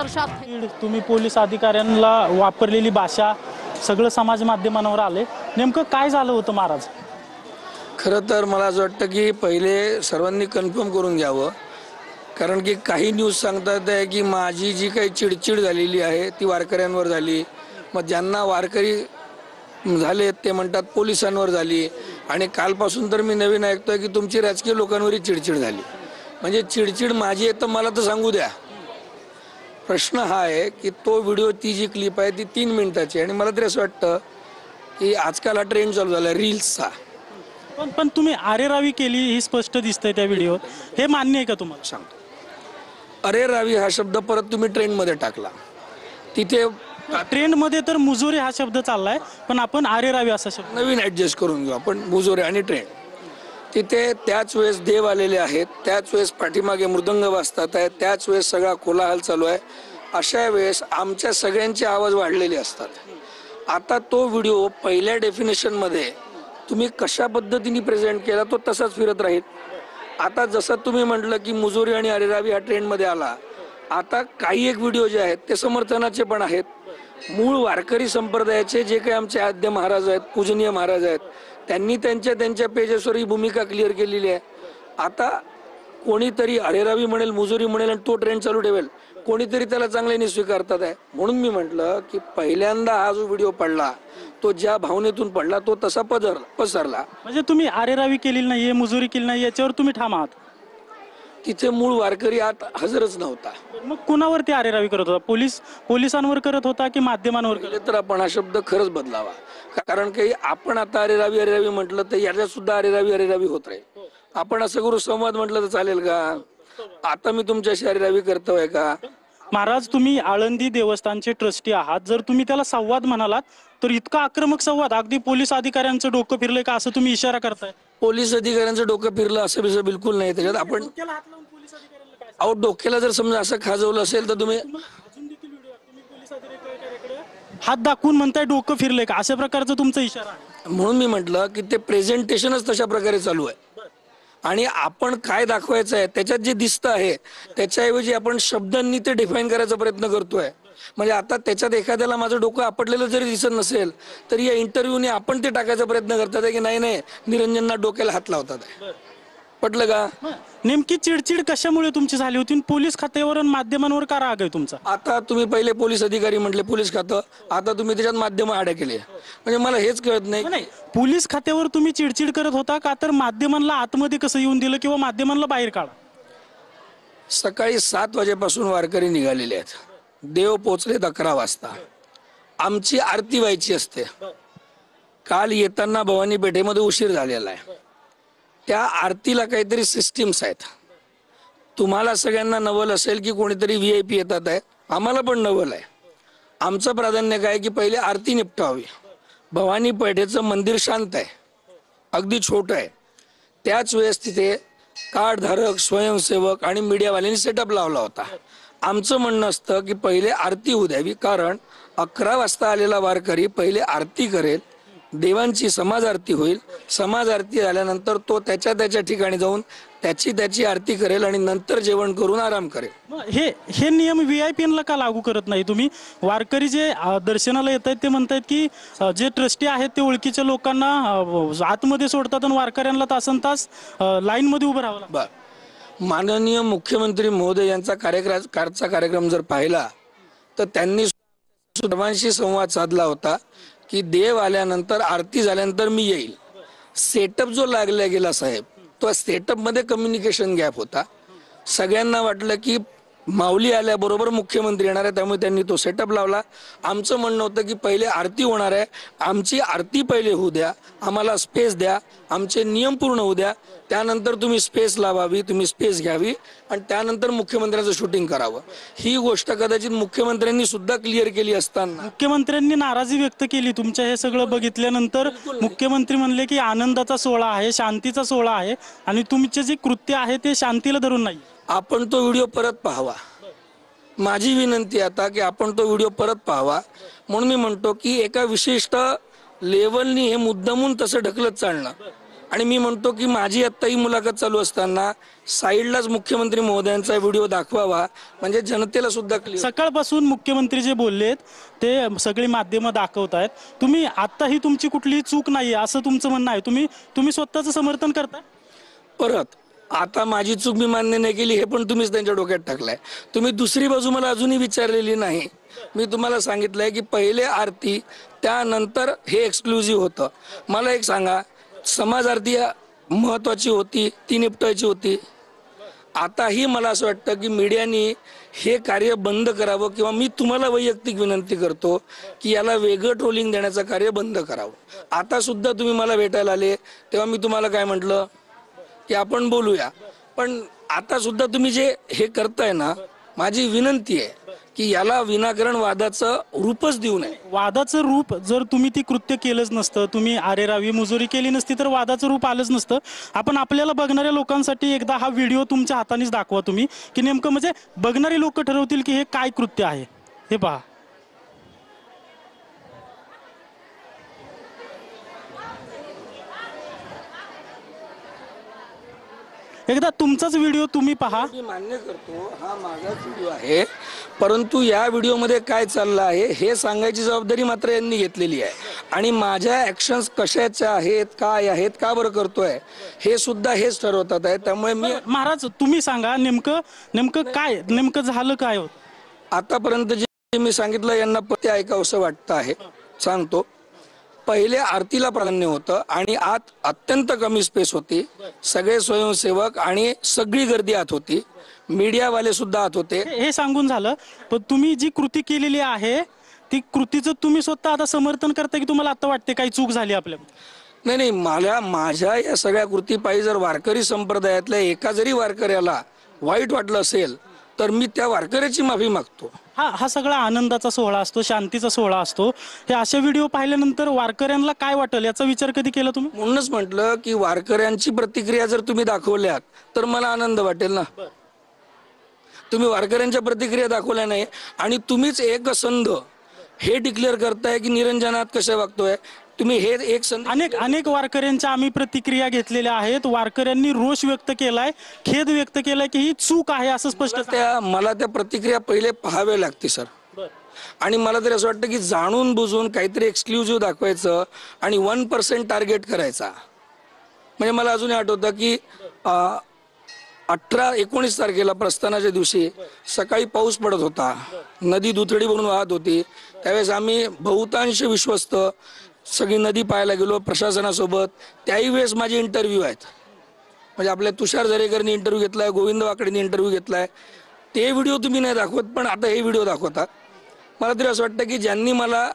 वर्षात तुम्ही पोलीस अधिकाऱ्यांना वापरलेली भाषा सगळं समाज माध्यमांवर आले, नेमकं काय झालं होतं महाराज? खरं तर मला असं वाटतं की पहिले सर्वांनी कन्फर्म करून घ्यावं, कारण की काही न्यूज सांगतात आहे की माझी जी काही चिडचिड झालेली आहे ती वारकऱ्यांवर झाली, मग ज्यांना वारकरी झाले ते म्हणतात पोलिसांवर झाली, आणि कालपासून तर मी नवीन ऐकतोय की तुमची राजकीय लोकांवरही चिडचिड झाली. म्हणजे चिडचिड माझी आहे तर मला तर सांगू द्या. प्रश्न हा आहे की तो व्हिडिओ, ती जी क्लिप आहे ती 3 मिनिटाची, आणि मला तरी असं वाटतं की आजकाल हा ट्रेंड चालू झाला रील्सचा. पण पण तुम्ही आरेरावी केली ही स्पष्ट दिसतंय त्या व्हिडिओ, हे मान्य आहे का तुम्हाला? सांगतो, अरे रावी हा शब्द परत तुम्ही ट्रेंडमध्ये टाकला. तिथे ट्रेंडमध्ये तर मुजोरी हा शब्द चाललाय, पण आपण आरेरावी असा शब्द नवीन ऍडजस्ट करून घेऊ आपण, मुजोरे आणि ट्रेंड. तिथे त्याच वेळेस देव आलेले आहेत, त्याच वेळेस पाठीमागे मृदंग वाजतात आहे, त्याच वेळेस सगळा कोलाहल चालू आहे. अशा वेळेस आमच्या सगळ्यांचे आवाज वाढलेले असतात. आता तो व्हिडिओ पहिल्या डेफिनेशनमध्ये तुम्ही कशा पद्धतीने प्रेझेंट केला तो तसाच फिरत राहील. आता जसं तुम्ही म्हटलं की मुजोरी आणि अरेरावी हा ट्रेंडमध्ये आला, आता काही एक व्हिडिओ जे आहेत ते समर्थनाचे पण आहेत. मूळ वारकरी संप्रदायाचे जे काही आमचे आद्य महाराज आहेत, पूजनीय महाराज आहेत, त्यांनी त्यांच्या पेजेसवर ही भूमिका क्लिअर केलेली आहे. आता कोणीतरी अरेरावी म्हणेल, मुजोरी म्हणेल आणि तो ट्रेंड चालू ठेवेल, कोणीतरी त्याला चांगल्याने स्वीकारतात आहे. म्हणून मी म्हटलं की पहिल्यांदा हा जो व्हिडिओ पडला तो ज्या भावनेतून पडला तो तसा पसरला. म्हणजे तुम्ही आरेरावी केलेली नाहीये, मुजोरी केली नाही, याच्यावर तुम्ही ठाम आहात? तिथे मूळ वारकरी आत हजरच नव्हता. मग कुणावरती आरेरावी करत होता? पोलिसांवर करत होता की माध्यमांवर? तर आपण हा शब्द खरंच बदलावा, कारण की आपण आता अरेरावी म्हटलं तर याच्यात सुद्धा अरेरावी होत राहील. आपण असं करू संवाद म्हटलं तर चालेल का? आता मी तुमच्याशी अरेरावी करतोय का? महाराज, तुम्ही आळंदी देवस्थानचे ट्रस्टी आहात, जर तुम्ही त्याला संवाद म्हणालात तर इतका आक्रमक संवाद, अगदी पोलीस अधिकाऱ्यांचं डोकं फिरलंय का असं तुम्ही इशारा करताय? पोलीस अधिकाऱ्यांचं डोकं फिरलं असं बिलकुल नाही. त्याच्यात आपण अहो डोक्याला जर समजा असं खाजवलं असेल तर तुम्ही हात दाखवून म्हणताय डोकं फिरलंय का, अशा प्रकारचं तुमचा इशारा आहे. म्हणून मी म्हटलं की ते प्रेझेंटेशनच तशा प्रकारे चालू आहे, आणि आपण काय दाखवायचं आहे त्याच्यात जे दिसतं आहे त्याच्याऐवजी आपण शब्दांनी ते डिफाईन करायचा प्रयत्न करतोय. म्हणजे आता त्याच्यात एखाद्याला माझं डोकं आपटलेलं जरी दिसत नसेल तरी या इंटरव्ह्यूने आपण ते टाकायचा प्रयत्न करतात की नाही निरंजनना डोक्याला हात लावतात आहे. पटलं का? नेमकी चिडचिड कशामुळे तुमची झाली होती? पोलीस खात्यावर आणि माध्यमांवर का राग आहे तुमचा? आता तुम्ही पहिले पोलीस अधिकारी म्हटले, पोलीस खातं, आता तुम्ही त्याच्यात माध्यम आड्या केले. म्हणजे मला हेच कळत नाही. पोलीस खात्यावर तुम्ही चिडचिड करत होता का, तर माध्यमांना आतमध्ये कसं येऊन दिलं किंवा माध्यमांना बाहेर काढा? सकाळी 7 वाजेपासून वारकरी निघालेले आहेत, देव पोचलेत 11 वाजता. आमची आरती व्हायची असते. काल येताना भवानी पेठेमध्ये उशीर झालेला आहे. त्या आरतीला काहीतरी सिस्टीम्स आहेत. तुम्हाला सगळ्यांना नवल असेल की कोणीतरी VIP येतात आहे, आम्हाला पण नवल आहे. आमचं प्राधान्य काय की पहिले आरती निपटावी. भवानी पेठेचं मंदिर शांत आहे, अगदी छोटं आहे. त्याच वेळेस तिथे कार्डधारक, स्वयंसेवक आणि मीडियावाल्यांनी सेटअप लावला होता. आमचं म्हणणं असतं की पहिले आरती होऊ द्यावी, कारण 11 वाजता आलेला वारकरी पहिले आरती करेल, देवांची समाज आरती होईल. समाज आरती झाल्यानंतर तो त्याच्या ठिकाणी जाऊन त्याची आरती करेल आणि नंतर जेवण करून आराम करेल. हे नियम VIP का लागू करत नाही तुम्ही? वारकरी जे दर्शनाला येत आहेत ते म्हणतात की जे ट्रस्टी आहेत ते ओळखीच्या लोकांना आतमध्ये सोडतात आणि वारकऱ्यांना तासन तास लाईन मध्ये उभं राहावं लागतं. माननीय मुख्यमंत्री महोदय यांचा कार्यक्रम जर पाहिला तर त्यांनी सर्वांशी संवाद साधला होता की देव आल्यानंतर, आरती झाल्यानंतर मी येईल. सेटअप जो लागला गेला साहेब, तो सेटअप मध्ये कम्युनिकेशन गॅप होता. सगळ्यांना वाटलं की माऊली आल्याबरोबर मुख्यमंत्री येणार आहे, त्यामुळे त्यांनी तो सेटअप लावला. आमचं म्हणणं होतं की पहिले आरती होणार आहे, आमची आरती पहिले होऊ द्या, आम्हाला स्पेस द्या, आमचे नियम पूर्ण होऊ द्या, त्यानंतर तुम्ही स्पेस लावावी, तुम्ही स्पेस घ्यावी आणि त्यानंतर मुख्यमंत्र्यांचं शूटिंग करावं. ही गोष्ट कदाचित मुख्यमंत्र्यांनी सुद्धा क्लिअर केली असताना मुख्यमंत्र्यांनी नाराजी व्यक्त केली तुमच्या हे सगळं बघितल्यानंतर. मुख्यमंत्री म्हणले की आनंदाचा सोहळा आहे, शांतीचा सोहळा आहे आणि तुमचे जे कृत्य आहे ते शांतीला धरून नाही. आपण तो व्हिडिओ परत पाहावा. माझी विनंती आता की आपण तो व्हिडिओ परत पाहावा. म्हणून मी म्हणतो की एका विशिष्ट लेवलनी हे मुद्दामून तसं ढकलत चालणं आणि मी म्हणतो की माझी आत्ता ही मुलाखत चालू असताना साईडलाच मुख्यमंत्री महोदयांचा व्हिडिओ दाखवावा, म्हणजे जनतेला सुद्धा क्लिअर. सकाळपासून मुख्यमंत्री जे बोललेत ते सगळी माध्यमं दाखवतायत. तुम्ही आता ही तुमची कुठलीही चूक नाही असं तुमचं म्हणणं आहे. तुम्ही स्वतःचं समर्थन करता. परत आता माझी चूक मी मान्य नाही केली हे पण तुम्हीच त्यांच्या डोक्यात टाकलाय. तुम्ही दुसरी बाजू मला अजूनही विचारलेली नाही. मी तुम्हाला सांगितलंय की पहिले आरती त्यानंतर हे एक्सक्लुझिव्ह होतं. मला एक सांगा, समाज आरती महत्वाची होती, ती निपटायची होती. आताही मला असं वाटतं की मीडियानी हे कार्य बंद करावं, किंवा मी तुम्हाला वैयक्तिक विनंती करतो की याला वेगळं ट्रोलिंग देण्याचं कार्य बंद करावं. आता सुद्धा तुम्ही मला भेटायला आले तेव्हा मी तुम्हाला काय म्हटलं की आपण बोलूया, पण आता सुद्धा तुम्ही जे हे करताय ना, माझी विनंती आहे की याला विनाकारण वादाचं रूपच देऊ नये. वादाचं रूप जर तुम्ही ती कृत्य केलंच नसतं, तुम्ही आरेरावी मुजोरी केली नसती तर वादाचं रूप आलंच नसतं. आपण आपल्याला बघणाऱ्या लोकांसाठी एकदा हा व्हिडिओ तुमच्या हातानेच दाखवा तुम्ही, की नेमकं म्हणजे बघणारी लोक ठरवतील की हे काय कृत्य आहे. हे पहा. एकदा तुमचाच व्हिडिओ तुम्ही पहा. मी मान्य करतो हा माझाच व्हिडिओ आहे, परंतु या व्हिडिओमध्ये काय चाललं आहे हे सांगायची जबाबदारी मात्र यांनी घेतलेली आहे. आणि माझ्या ऍक्शन्स कशाच्या आहेत, काय आहेत, का बरं करतोय हे सुद्धा हेच ठरवतात आहे. त्यामुळे मी महाराज तुम्ही सांगा नेमकं काय नेमकं झालं काय होतं. आतापर्यंत जे मी सांगितलं यांना ते ऐकावंसं वाटतं आहे. सांगतो, पहिले आरतीला प्राधान्य होतं आणि आत अत्यंत कमी स्पेस होती. सगळे स्वयंसेवक आणि सगळी गर्दी आत होती, मीडियावाले सुद्धा आत होते. हे सांगून झालं, पण तुम्ही जी कृती केलेली आहे ती कृतीचं तुम्ही स्वतः आता समर्थन करता की तुम्हाला आता वाटते काही चूक झाली आपल्या. नाही, माझ्या या सगळ्या कृतीपायी जर वारकरी संप्रदायातल्या एका जरी वारकऱ्याला वाईट वाटलं असेल तर मी त्या वारकऱ्याची माफी मागतो. हा सगळा आनंदाचा सोहळा असतो, शांतीचा सोहळा असतो. हे असे व्हिडिओ पाहिल्यानंतर वारकऱ्यांना काय वाटेल याचा विचार कधी केला तुम्ही. म्हणूनच म्हटलं की वारकऱ्यांची प्रतिक्रिया जर तुम्ही दाखवल्यात तर मला आनंद वाटेल ना. तुम्ही वारकऱ्यांच्या प्रतिक्रिया दाखवल्या नाही आणि तुम्हीच एक संध हे डिक्लेअर करताय की निरंजनात कशा वागतोय. तुम्ही हे एक संध अनेक वारकऱ्यांच्या आम्ही प्रतिक्रिया घेतलेल्या आहेत. वारकऱ्यांनी रोष व्यक्त केलाय, खेद व्यक्त केलाय की ही चूक आहे असं स्पष्ट. मला त्या प्रतिक्रिया पहिले पाहावे लागते सर. आणि मला तरी असं वाटतं की जाणून बुजून काहीतरी एक्सक्लुझिव्ह दाखवायचं आणि 1% टार्गेट करायचा. म्हणजे मला अजूनही आठवतं की 18-19 तारखेला प्रस्थानाच्या दिवशी सकाळी पाऊस पडत होता, नदी दुथडी भरून वाहत होती. त्यावेळेस आम्ही बहुतांश विश्वस्त सगळी नदी पाहायला गेलो प्रशासनासोबत. त्याही वेळेस माझे इंटरव्ह्यू आहेत. म्हणजे आपल्या तुषार झरेकरनी इंटरव्ह्यू घेतलाय, गोविंद वाकडेंनी इंटरव्ह्यू घेतलाय. ते व्हिडिओ तुम्ही नाही दाखवत, पण आता हे व्हिडिओ दाखवतात. मला तरी असं वाटतं की ज्यांनी मला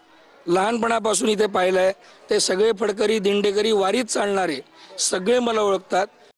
लहानपणापासून इथे पाहिलंय ते सगळे फडकरी, दिंडेकरी, वारीत चालणारे सगळे मला ओळखतात.